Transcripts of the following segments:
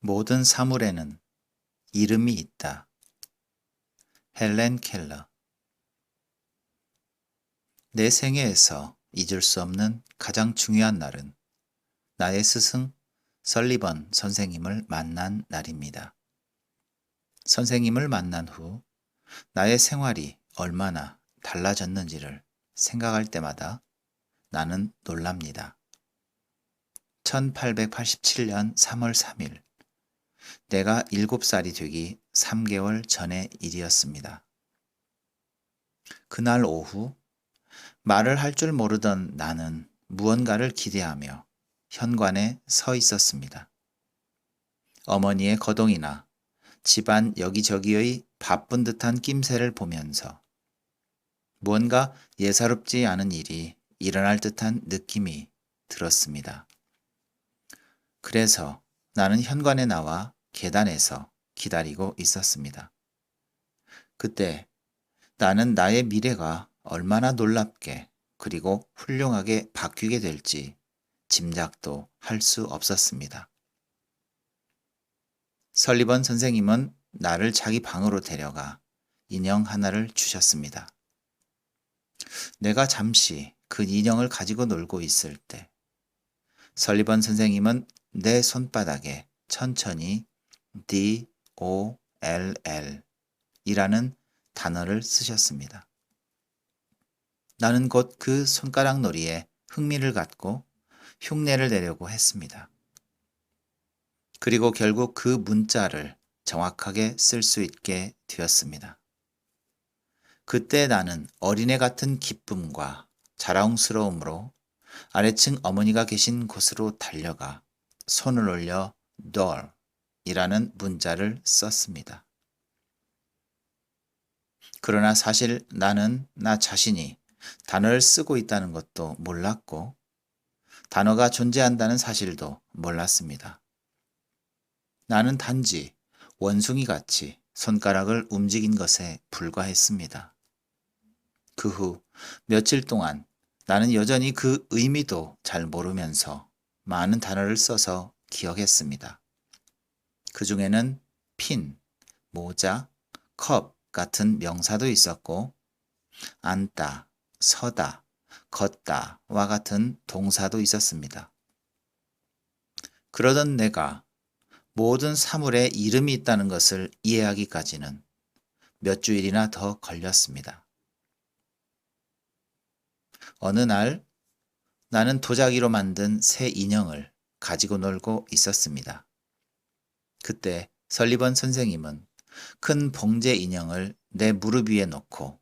모든 사물에는 이름이 있다. 헬렌 켈러. 내 생애에서 잊을 수 없는 가장 중요한 날은 나의 스승 설리번 선생님을 만난 날입니다. 선생님을 만난 후 나의 생활이 얼마나 달라졌는지를 생각할 때마다 나는 놀랍니다. 1887년 3월 3일, 내가 7살이 되기 3개월 전의 일이었습니다. 그날 오후 말을 할 줄 모르던 나는 무언가를 기대하며 현관에 서 있었습니다. 어머니의 거동이나 집안 여기저기의 바쁜 듯한 낌새를 보면서 무언가 예사롭지 않은 일이 일어날 듯한 느낌이 들었습니다. 그래서 나는 현관에 나와 계단에서 기다리고 있었습니다. 그때 나는 나의 미래가 얼마나 놀랍게 그리고 훌륭하게 바뀌게 될지 짐작도 할 수 없었습니다. 설리번 선생님은 나를 자기 방으로 데려가 인형 하나를 주셨습니다. 내가 잠시 그 인형을 가지고 놀고 있을 때 설리번 선생님은 내 손바닥에 천천히 DOLL 이라는 단어를 쓰셨습니다. 나는 곧 그 손가락 놀이에 흥미를 갖고 흉내를 내려고 했습니다. 그리고 결국 그 문자를 정확하게 쓸 수 있게 되었습니다. 그때 나는 어린애 같은 기쁨과 자랑스러움으로 아래층 어머니가 계신 곳으로 달려가 손을 올려 doll이라는 문자를 썼습니다. 그러나 사실 나는 나 자신이 단어를 쓰고 있다는 것도 몰랐고 단어가 존재한다는 사실도 몰랐습니다. 나는 단지 원숭이같이 손가락을 움직인 것에 불과했습니다. 그 후 며칠 동안 나는 여전히 그 의미도 잘 모르면서 많은 단어를 써서 기억했습니다. 그 중에는 핀, 모자, 컵 같은 명사도 있었고 앉다, 서다, 걷다와 같은 동사도 있었습니다. 그러던 내가 모든 사물에 이름이 있다는 것을 이해하기까지는 몇 주일이나 더 걸렸습니다. 어느 날 나는 도자기로 만든 새 인형을 가지고 놀고 있었습니다. 그때 설리번 선생님은 큰 봉제 인형을 내 무릎 위에 놓고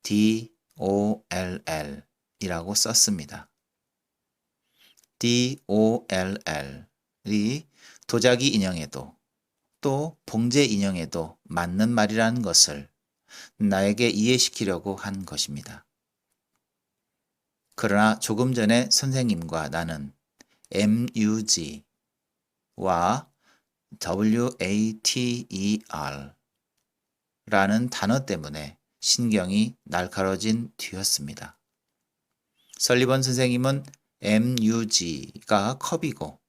DOLL 이라고 썼습니다. DOLL이 도자기 인형에도 또 봉제 인형에도 맞는 말이라는 것을 나에게 이해시키려고 한 것입니다. 그러나 조금 전에 선생님과 나는 MUG와 WATER 라는 단어 때문에 신경이 날카로워진 뒤였습니다. 설리번 선생님은 MUG가 컵이고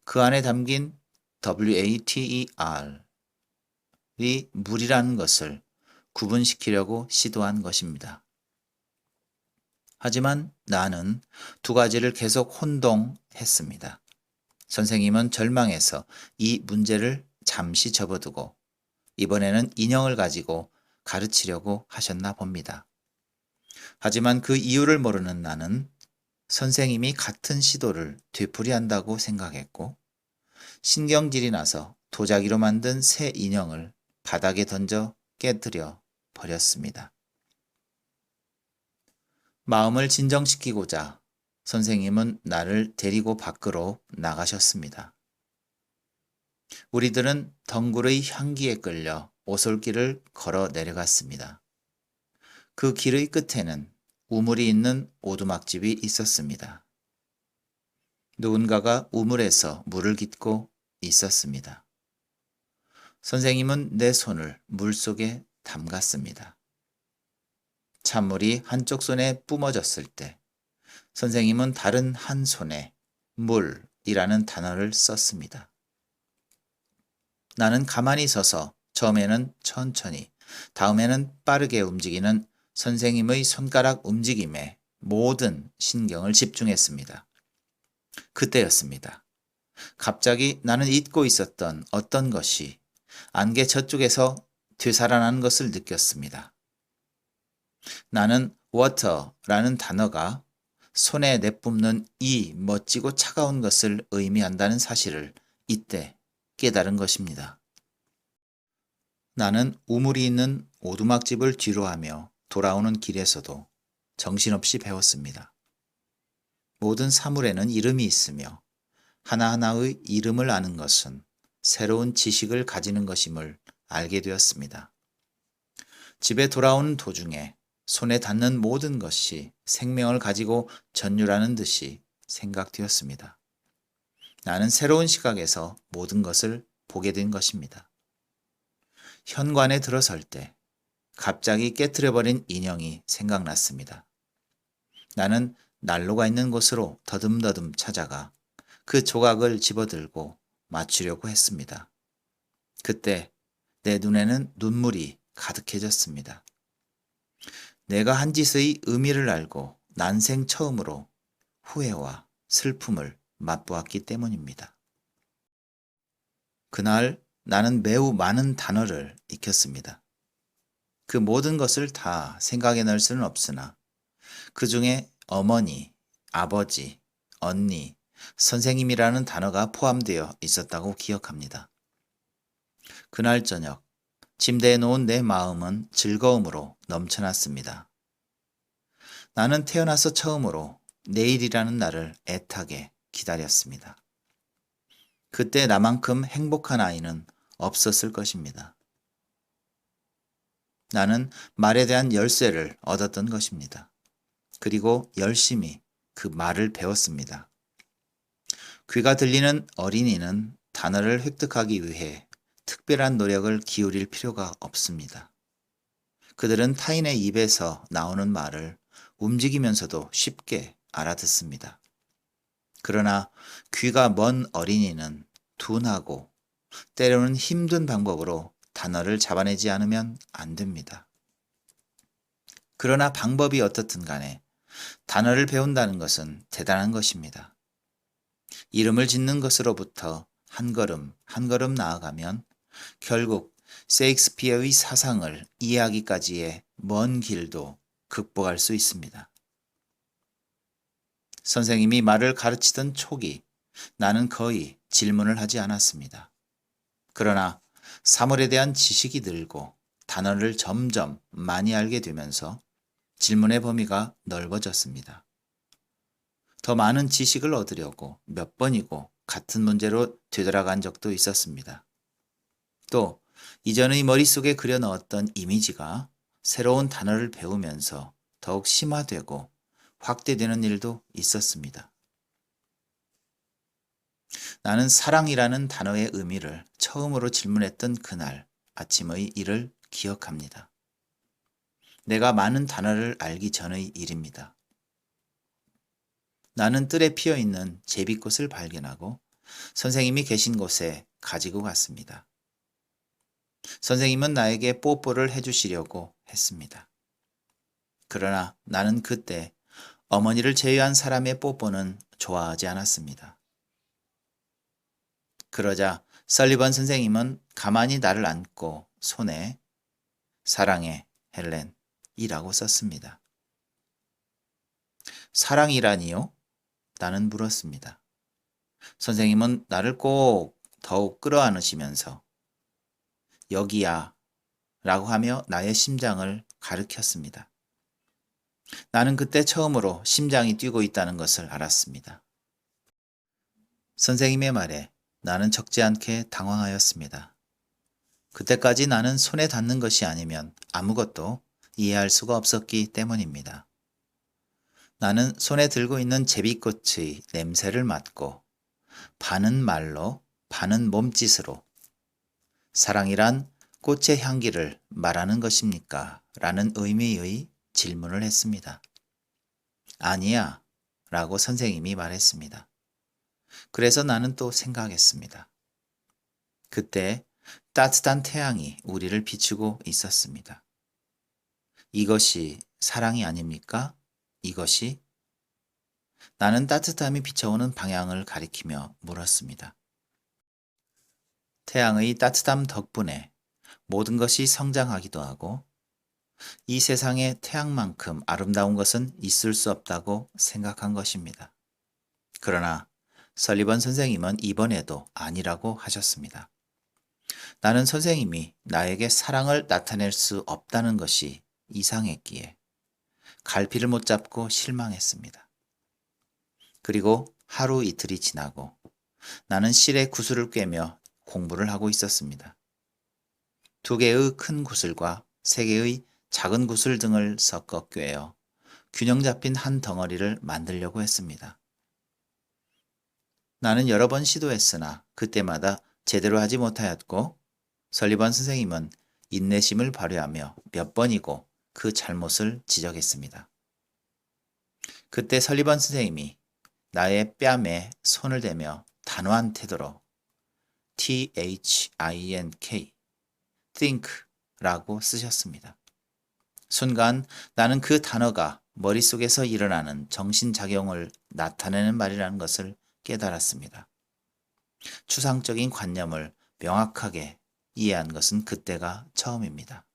그 안에 담긴 WATER이 물이라는 것을 구분시키려고 시도한 것입니다. 하지만 나는 두 가지를 계속 혼동했습니다. 선생님은 절망해서 이 문제를 잠시 접어두고 이번에는 인형을 가지고 가르치려고 하셨나 봅니다. 하지만 그 이유를 모르는 나는 선생님이 같은 시도를 되풀이한다고 생각했고 신경질이 나서 도자기로 만든 새 인형을 바닥에 던져 깨뜨려 버렸습니다. 마음을 진정시키고자 선생님은 나를 데리고 밖으로 나가셨습니다. 우리들은 덩굴의 향기에 끌려 오솔길을 걸어 내려갔습니다. 그 길의 끝에는 우물이 있는 오두막집이 있었습니다. 누군가가 우물에서 물을 깃고 있었습니다. 선생님은 내 손을 물속에 담갔습니다. 찬물이 한쪽 손에 뿜어졌을 때 선생님은 다른 한 손에 물이라는 단어를 썼습니다. 나는 가만히 서서 처음에는 천천히, 다음에는 빠르게 움직이는 선생님의 손가락 움직임에 모든 신경을 집중했습니다. 그때였습니다. 갑자기 나는 잊고 있었던 어떤 것이 안개 저쪽에서 되살아난 것을 느꼈습니다. 나는 water라는 단어가 손에 내뿜는 이 멋지고 차가운 것을 의미한다는 사실을 이때 깨달은 것입니다. 나는 우물이 있는 오두막집을 뒤로하며 돌아오는 길에서도 정신없이 배웠습니다. 모든 사물에는 이름이 있으며 하나하나의 이름을 아는 것은 새로운 지식을 가지는 것임을 알게 되었습니다. 집에 돌아오는 도중에 손에 닿는 모든 것이 생명을 가지고 전율하는 듯이 생각되었습니다. 나는 새로운 시각에서 모든 것을 보게 된 것입니다. 현관에 들어설 때 갑자기 깨트려버린 인형이 생각났습니다. 나는 난로가 있는 곳으로 더듬더듬 찾아가 그 조각을 집어들고 맞추려고 했습니다. 그때 내 눈에는 눈물이 가득해졌습니다. 내가 한 짓의 의미를 알고 난생 처음으로 후회와 슬픔을 맛보았기 때문입니다. 그날 나는 매우 많은 단어를 익혔습니다. 그 모든 것을 다 생각해낼 수는 없으나 그 중에 어머니, 아버지, 언니, 선생님이라는 단어가 포함되어 있었다고 기억합니다. 그날 저녁 침대에 놓은 내 마음은 즐거움으로 넘쳐났습니다. 나는 태어나서 처음으로 내일이라는 날을 애타게 기다렸습니다. 그때 나만큼 행복한 아이는 없었을 것입니다. 나는 말에 대한 열쇠를 얻었던 것입니다. 그리고 열심히 그 말을 배웠습니다. 귀가 들리는 어린이는 단어를 획득하기 위해 특별한 노력을 기울일 필요가 없습니다. 그들은 타인의 입에서 나오는 말을 움직이면서도 쉽게 알아듣습니다. 그러나 귀가 먼 어린이는 둔하고 때로는 힘든 방법으로 단어를 잡아내지 않으면 안 됩니다. 그러나 방법이 어떻든 간에 단어를 배운다는 것은 대단한 것입니다. 이름을 짓는 것으로부터 한 걸음 한 걸음 나아가면 결국 셰익스피어의 사상을 이해하기까지의 먼 길도 극복할 수 있습니다. 선생님이 말을 가르치던 초기 나는 거의 질문을 하지 않았습니다. 그러나 사물에 대한 지식이 늘고 단어를 점점 많이 알게 되면서 질문의 범위가 넓어졌습니다. 더 많은 지식을 얻으려고 몇 번이고 같은 문제로 되돌아간 적도 있었습니다. 또 이전의 머릿속에 그려 넣었던 이미지가 새로운 단어를 배우면서 더욱 심화되고 확대되는 일도 있었습니다. 나는 사랑이라는 단어의 의미를 처음으로 질문했던 그날 아침의 일을 기억합니다. 내가 많은 단어를 알기 전의 일입니다. 나는 뜰에 피어있는 제비꽃을 발견하고 선생님이 계신 곳에 가지고 갔습니다. 선생님은 나에게 뽀뽀를 해주시려고 했습니다. 그러나 나는 그때 어머니를 제외한 사람의 뽀뽀는 좋아하지 않았습니다. 그러자 설리번 선생님은 가만히 나를 안고 손에 사랑해 헬렌 이라고 썼습니다. 사랑이라니요? 나는 물었습니다. 선생님은 나를 꼭 더욱 끌어안으시면서 여기야 라고 하며 나의 심장을 가리켰습니다. 나는 그때 처음으로 심장이 뛰고 있다는 것을 알았습니다. 선생님의 말에 나는 적지 않게 당황하였습니다. 그때까지 나는 손에 닿는 것이 아니면 아무것도 이해할 수가 없었기 때문입니다. 나는 손에 들고 있는 제비꽃의 냄새를 맡고 반은 말로 반은 몸짓으로 사랑이란 꽃의 향기를 말하는 것입니까? 라는 의미의 질문을 했습니다. 아니야 라고 선생님이 말했습니다. 그래서 나는 또 생각했습니다. 그때 따뜻한 태양이 우리를 비추고 있었습니다. 이것이 사랑이 아닙니까? 이것이? 나는 따뜻함이 비춰오는 방향을 가리키며 물었습니다. 태양의 따뜻함 덕분에 모든 것이 성장하기도 하고 이 세상에 태양만큼 아름다운 것은 있을 수 없다고 생각한 것입니다. 그러나 설리번 선생님은 이번에도 아니라고 하셨습니다. 나는 선생님이 나에게 사랑을 나타낼 수 없다는 것이 이상했기에 갈피를 못 잡고 실망했습니다. 그리고 하루 이틀이 지나고 나는 실의 구슬을 꿰며 공부를 하고 있었습니다. 2개의 큰 구슬과 3개의 작은 구슬 등을 섞어 꿰어 균형 잡힌 한 덩어리를 만들려고 했습니다. 나는 여러 번 시도했으나 그때마다 제대로 하지 못하였고 설리번 선생님은 인내심을 발휘하며 몇 번이고 그 잘못을 지적했습니다. 그때 설리번 선생님이 나의 뺨에 손을 대며 단호한 태도로 THINK, think라고 쓰셨습니다. 순간 나는 그 단어가 머릿속에서 일어나는 정신작용을 나타내는 말이라는 것을 깨달았습니다. 추상적인 관념을 명확하게 이해한 것은 그때가 처음입니다.